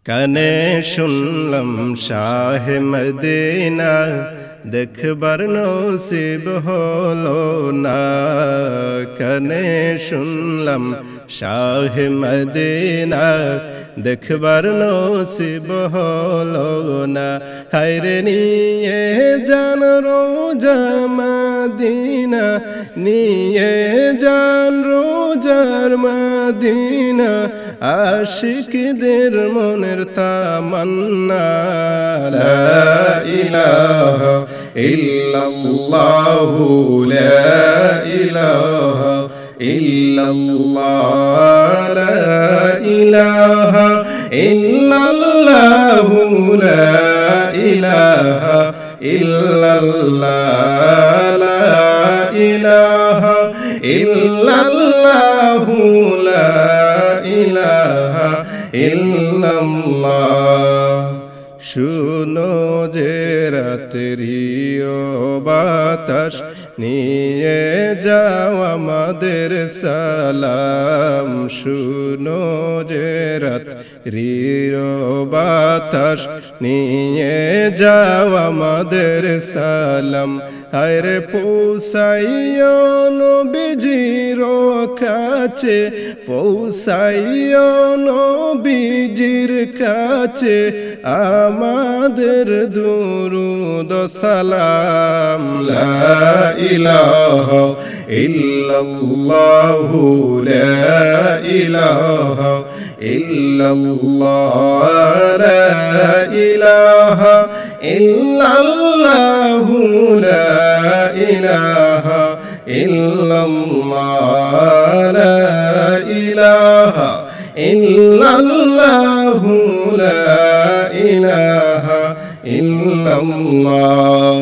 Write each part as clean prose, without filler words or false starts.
কানে শুনলাম শাহে মদিনা দেখবার নসিব হলো না। কানে শুনলাম শাহে মদিনা দেখবার নসিব হলো না। হায়রে নিয়ে জান রোজা মদিনা, নিয়ে জান রোজার মদিনা, আশিকদের মনের তামান্না। লা ইলাহা ইল্লাল্লাহু লা ইলাহা ইল্লাল্লাহ, লা ইলাহা ইল্লাল্লাহু লা ইলাহা ইল্লাল্লাহ, লা ইলাহা ইল্লাল্লাহু লা ইলাহা ইল্লাল্লাহ। শুনো যে রাতেরি বাতাস নিয়ে যাও আমাদের সালাম। শুনো যে রাতেরি বাতাস নিয়ে যাও আমাদের সালাম। হায়রে পৌঁছাইও নবীজির কাছে, পৌঁছাইও নবীজির কাছে আমাদের দুরুদ সালাম। লা ইলাহা ইল্লাল্লাহু লা ইলাহা ইল্লাল্লাহ, লা ইলাহা ইল্লাল্লাহু লা ইলাহা ইল্লাল্লাহ, লা ইলাহা ইল্লাল্লাহু লা ইলাহা ইল্লাল্লাহ।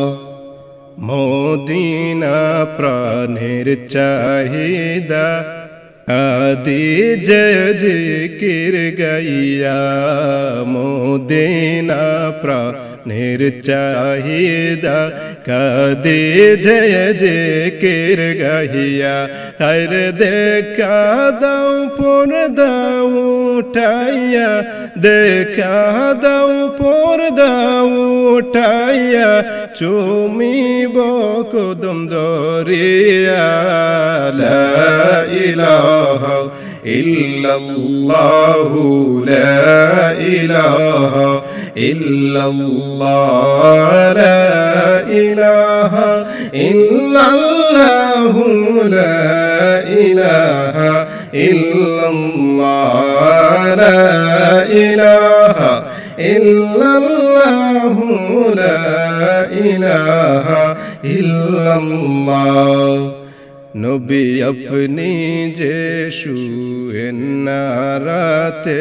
মদিনা প্রাণের চাহিদা, আদি জিকির গাইয়া। মদিনা প্রাণের চাহিদা, কাদি জিকির গাইয়া। হায়রে দেখা দাও পর্দা উঠাইয়া, দেখা দাও পর্দা উঠাইয়া, চুমিব কদম দরিয়া। লা ইলাহা ইল্লাল্লাহু লা ইলাহা ইল্লাল্লাহ, লা ইলাহা ইল্লাল্লাহু লা ইলাহা ইল্লাল্লাহ, লা ইলাহা ইল্লাল্লাহু লা ইলাহা ইল্লাল্লাহ। নবী আপনি যে শুয়েন না রাতে,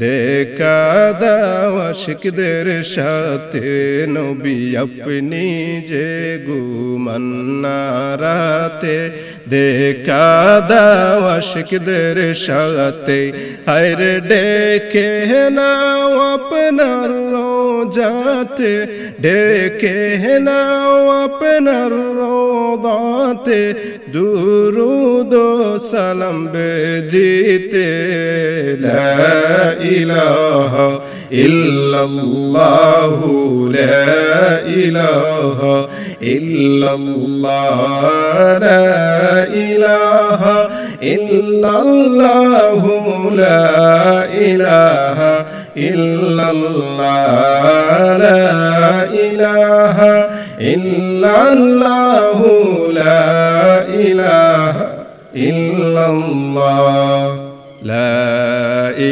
দেখা দাও আশিকদের সাথে। নবী আপনি যে ঘুমান না রাতে, দেখা দাও আশিকদের সাথে। হায়রে ডেকে নাও আপনার রোজাতে, ডেকে নাও আপনার রোদাতে, দুরুদ সালাম বেজিতে। লা ইলাহা ইল্লাল্লাহু লা ইলাহা ইল্লাল্লাহ, লা ইলাহা ইল্লাল্লাহু লা ইলাহা ইল্লাল্লাহ, লা ইলাহা ইল্লাল্লাহু লা ইলাহা ইল্লাল্লাহ, লা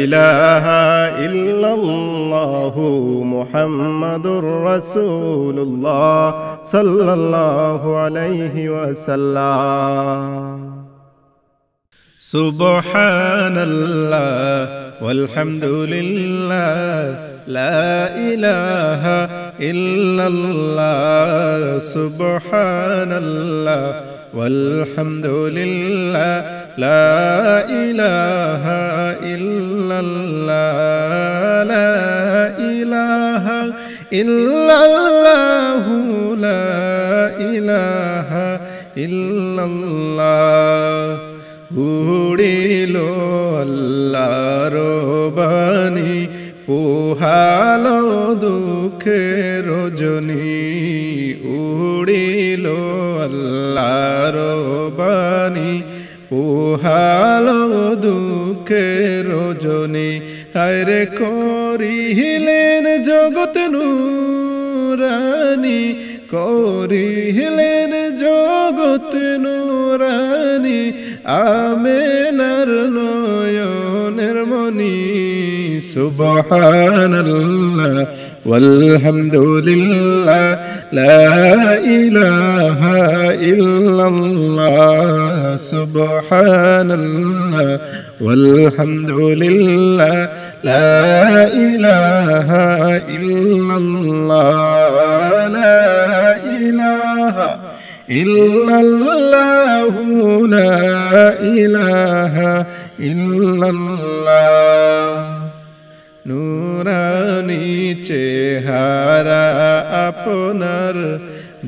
ইলাহা ইল্লাল্লাহু মুহাম্মাদুর রাসূলুল্লাহ সাল্লাল্লাহু আলাইহি ওয়াসাল্লাম। সুবহানাল্লাহ ওয়ালহামদুলিল্লাহ, লা ইলাহা ইল্লাল্লাহ। সুবহানাল্লাহ ওয়ালহামদুলিল্লাহ, লা ইলাহা ইল্লাল্লাহ, লা ইলাহা ইল্লাল্লাহু লা ইলাহা ইল্লাল্লাহ। উড়িল আল্লাহর বাণী পোহালো দুঃখের রজনী উড়িল আল্লাহর বাণী পোহালো দুঃখের রজনী হায়রে করিলেন জগৎ নুরানি করিলেন জগৎ নুরানি আমেনার নয়নের মনি সুবহানাল্লাহ ওয়ালহামদুলিল্লাহ লা ইলাহা ইল্লাল্লাহ সুবহানাল্লাহ ওয়ালহামদুলিল্লাহ লা ইলাহা ইল্লাল্লাহ লা ইলাহা ইল্লাল্লাহু লা ইলাহা ইল্লাল্লাহ নুরানি চেহারা আপনার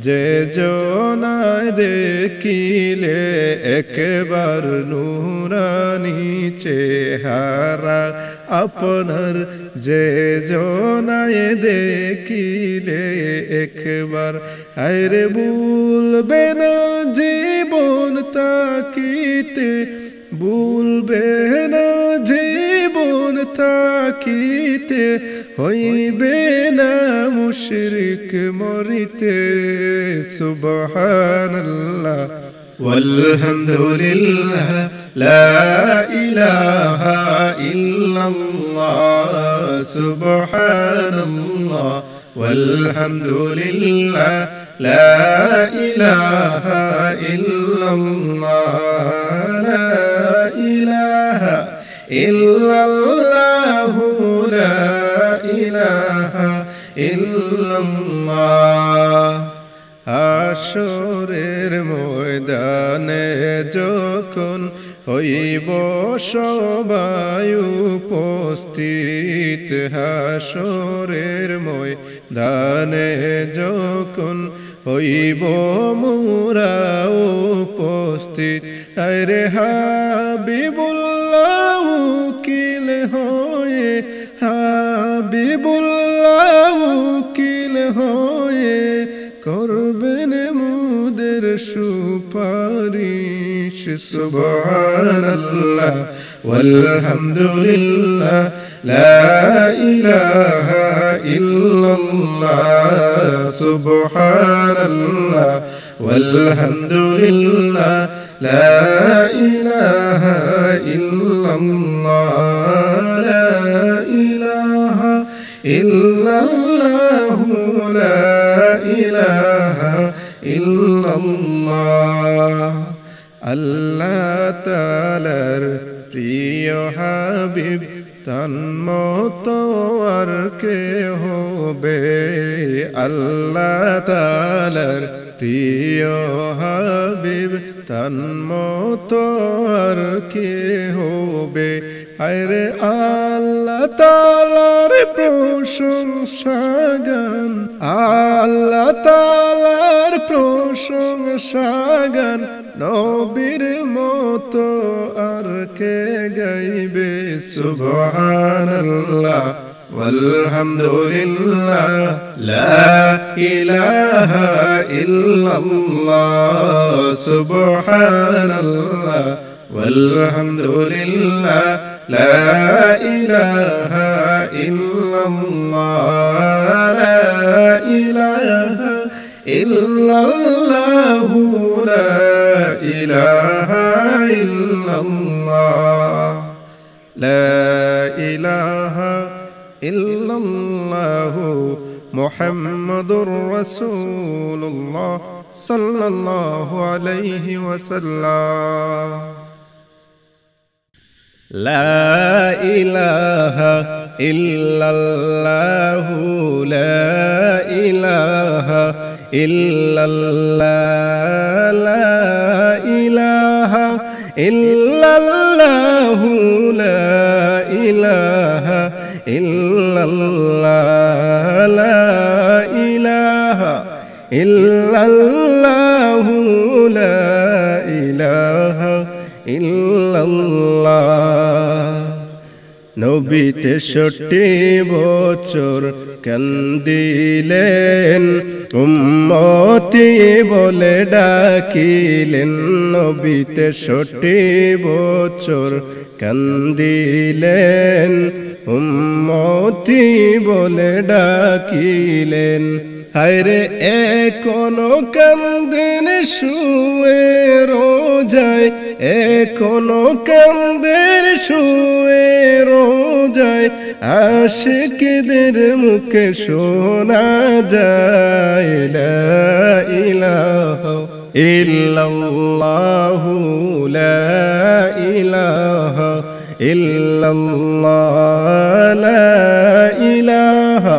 যে জনায় দেখিলে একবার নুরানি চেহারা আপনার যে জনায় দেখিলে একবার আরে ভুলবে না জীবন তাকিতে ভুলবে না জীবন তাকিতে হইবে না মুশরিক মরিতে সুবহানাল্লাহ ওয়ালহামদুলিল্লাহ লা ইলাহা ইল্লাল্লাহ সুবহানাল্লাহ ওয়ালহামদুলিল্লাহ লা ইলাহা ইল্লাল্লাহ লা ইলাহা ইল্লাল্লাহু লা ইলাহা ইল্লাল্লাহ হাশরের ময়দানে যখন হইব সবাই উপস্থিত হাশরের ময়দানে যখন হইব মোরা উপস্থিত আরে হাবিবুল্লাহ উকিল হয়ে হাবিবুল্লাহ উকিল হয়ে করবেন মুদের সুপারিশ সুবহানাল্লাহ ওয়ালহামদুলিল্লাহ লা ইলাহা ইল্লাল্লাহ সুবহানাল্লাহ ওয়ালহামদুলিল্লাহ লা ইলাহা ইল্লাল্লাহ লা ইলাহা ইল্লাল্লাহু লা ইলাহা ইল্লাল্লাহ আল্লাহ তাআলার প্রিয় হাবিব তন্মতো আর কে হবে আল্লাহ তাআলার প্রিয় হাবিব তন্মতো আর কে হবে আরে আল্লাহ তাআলার প্রশংসা গান আল্লাহ তাআলার প্রশংসা গান নবীর মতো আর কে গাইবে সুবহানাল্লাহ walhamdulillah la ilaha illallah subhanallah walhamdulillah la ilaha illallah la ilaha illallah la ilaha illallah la ilaha illallahu muhammadur rasulullah sallallahu alayhi wa sallam la ilaha illallahu la ilaha illallah la ilaha illallahu la ilaha illallah la ilaha illallah la ilaha illallah নবী 63 বছর কান্দিলেন উম্মতি বলে ডাকিলেন নবী 63 বছর কান্দিলেন উম্মতি বলে ডাকিলেন হায়রে এখনো কান্দেন শুয়ে রোজায় এখনো কান্দেন শুয়ে রোজায় আশিকদের মুখে শোনা যায় লা ইলাহা ইল্লাল্লাহু লা ইলাহা ইল্লাল্লাহ লা ইলাহা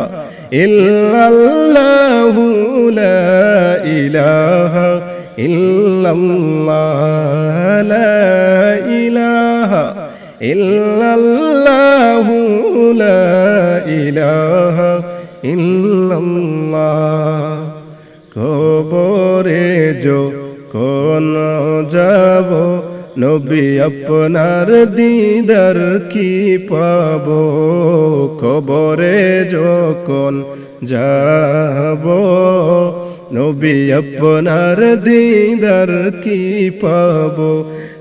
ইল্লাল্লাহু লা ইলাহা ইল্লাল্লাহ লা ইলাহা ইল্লাল্লাহু লা ইলাহা ইল্লাল্লাহ কবরে যখন যাব নবী আপনার দিদার কি পাবো কবরে যখন যাব নবী আপনার দিদার কি পাবো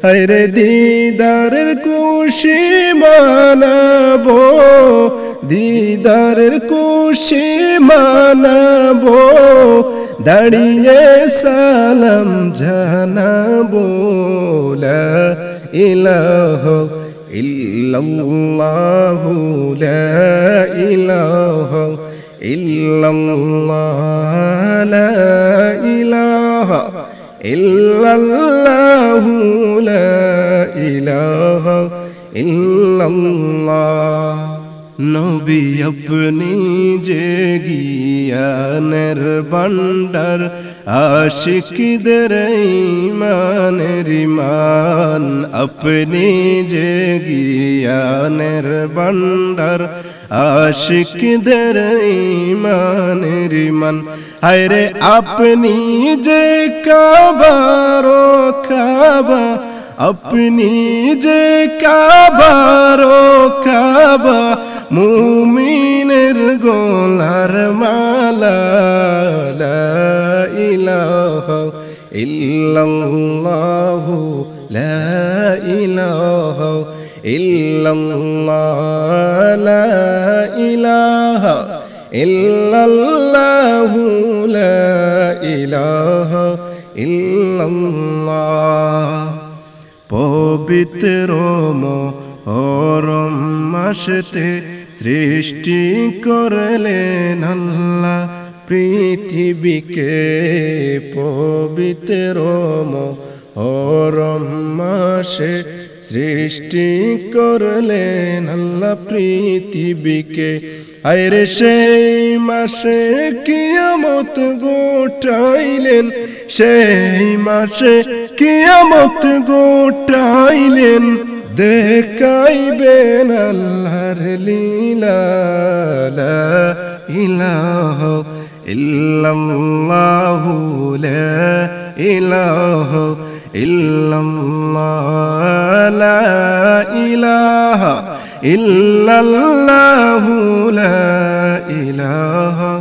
হায়রে দিদারের খুশি মানাবো দিদারের খুশি মানাবো দাঁড়িয়ে সালাম জানাবো লা ইলাহা ইল্লাল্লাহু লা ইলাহা ইল্লাল্লাহ লা ইলাহা ইল্লাল্লাহু লা ইলাহা ইল্লাল্লাহ নবী আপনি যে জ্ঞানের ভান্ডার আশিকদের ঈমানের ঈমান আপনি যে জ্ঞানের ভান্ডার আশিকদের ঈমানের ঈমান হায়রে আপনি যে কাবার কাবা আপনি যে কাবার কাবা মুমিনের গোলার মালা লা ইলাহা ইল্লাল্লাহু লা ইলাহা ইল্লাল্লাহ লা ইলাহা ইল্লাল্লাহু লা ইলাহা ইল্লাল্লাহ পবিত্র মুহররম মাসেতে সৃষ্টি করলেন আল্লাহ পৃথিবীকে পবিত্র মুহররম মাসে সৃষ্টি করলেন আল্লাহ পৃথিবীকে আইরে সেই মাসে কিয়ামত গোটাইলেন সেই মাসে কিয়ামত গোটাইলেন দেখাইবেন আল্লাহর লীলা লা ইলাহা ইল্লাল্লাহু লা ইলাহা ইল্লাল্লাহ লা ইলাহা ইল্লাল্লাহু লা ইলাহা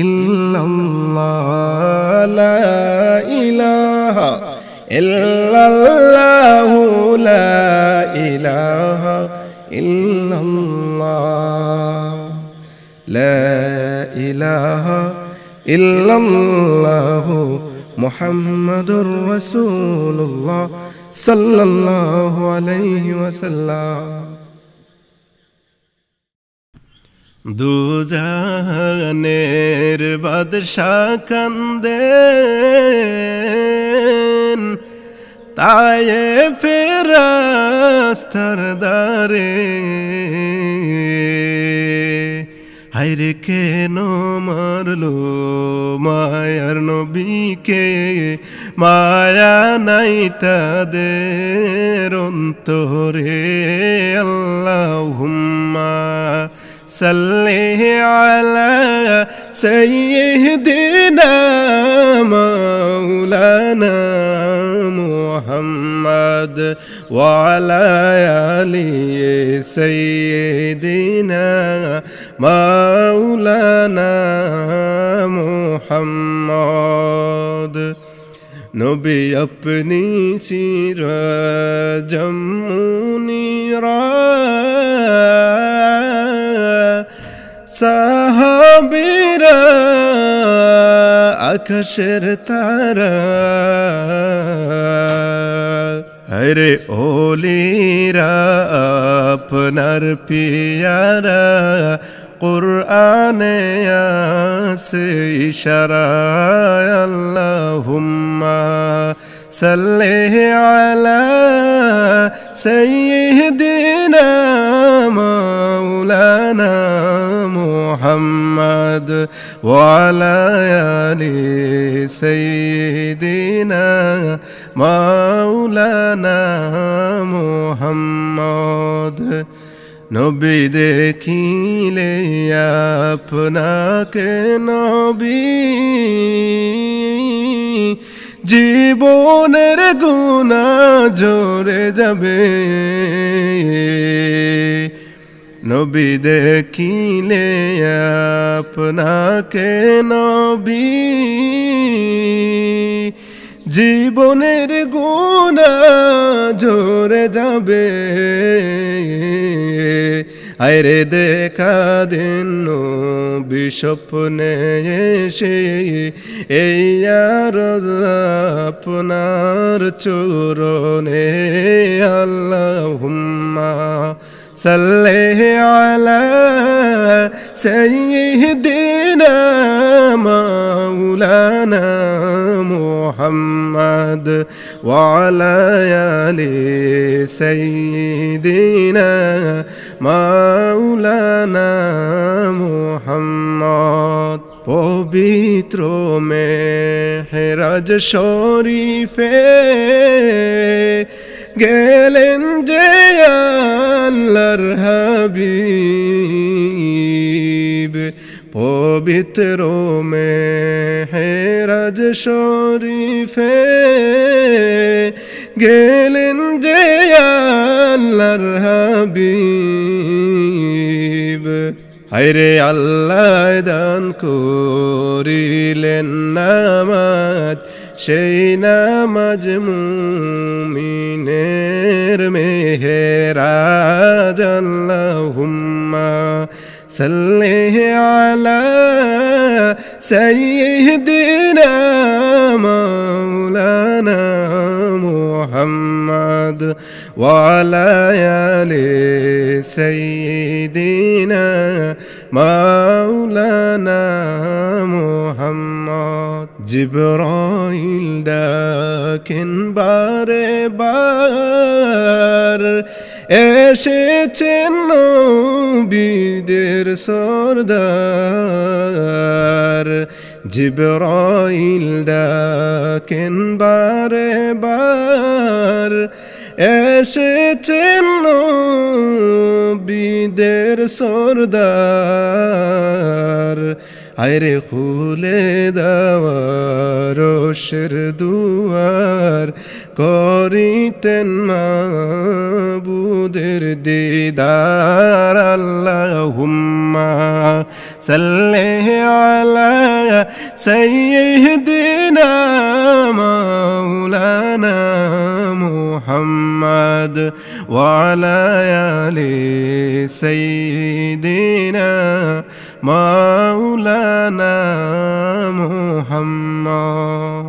ইল্লাল্লাহ লা ইলাহা ইল্লাল্লাহু লা ইলাহা ইল্লাল্লাহ লা ইলাহা ইল্লাল্লাহু মুহাম্মাদুর রাসূলুল্লাহ সাল্লাল্লাহু আলাইহি ওয়াসাল্লাম দুজাহানের বাদশাহ কান্দেন তায়েফের রাস্তার দারে হায়রে কেন মারলো মায়ার নবীকে মায়া নাই তাদের অন্তরে আল্লাহুম্মা सल्ले अला सय्यिदिना मौलाना मुहम्मद व अला आलि सय्यिदिना मौलाना मुहम्मद। नबी अपनी सीरत मुनीरा साहाबीरा आकाशेर तारा अरे ओलीरा अपनार पियारा कुरआने आसे इशारा अल्लाहुम्मा सल्ले अला सय्यिदिना मौलाना मुहम्मद व अला आलि सय्यिदिना मौलाना मुहम्मद। नबी देखिले आपनाके नबी জীবনের গুনাহ ঝরে যাবে। নবী দেখিলে আপনাকে নবী জীবনের গুনাহ ঝরে যাবে। আরে দেখা দিন নবী স্বপ্নে এসে এই আরজ আপনার চরণে আল্লাহুম্মা সাল্লি আলা সাইয়্যিদিনা মাওলানা মুহাম্মদ ওয়া আলা আলি সাইয়্যিদিনা মাওলানা মুহাম্মদ। পবিত্র মেহরাজ শরীফে গেলেন যে আল্লাহর হাবিব। পবিত্র মেহরাজ শরীফে গেলেন যে আল্লাহর হাবিব। হায়রে আল্লাহ দান করিলেন নামাজ, সেই নামাজ মুমিনের মেহেরাজ। আল্লাহুম্মা সাল্লি আলা সাইয়্যিদিনা মাওলানা মুহাম্মদ ওয়া আলা আলি সাইয়্যিদিনা মাওলানা মুহাম্মদ। জিবরাইল ডাকেন বারে বার, এসেছেন নবীদের সরদার। জিবরাইল ডাকেন বারে বার, এসেছেন নবীদের সরদার। আরে খুলে দেওয়ার রোশের দুয়ার, করিতেন মাবুদের দিদার। আল্লাহুম্মা সাল্লি আলা সাইয়্যিদিনা মাওলানা মুহাম্মদ ওয়া আলা আলি সাইয়্যিদিনা মাওলানা মুহাম্মদ।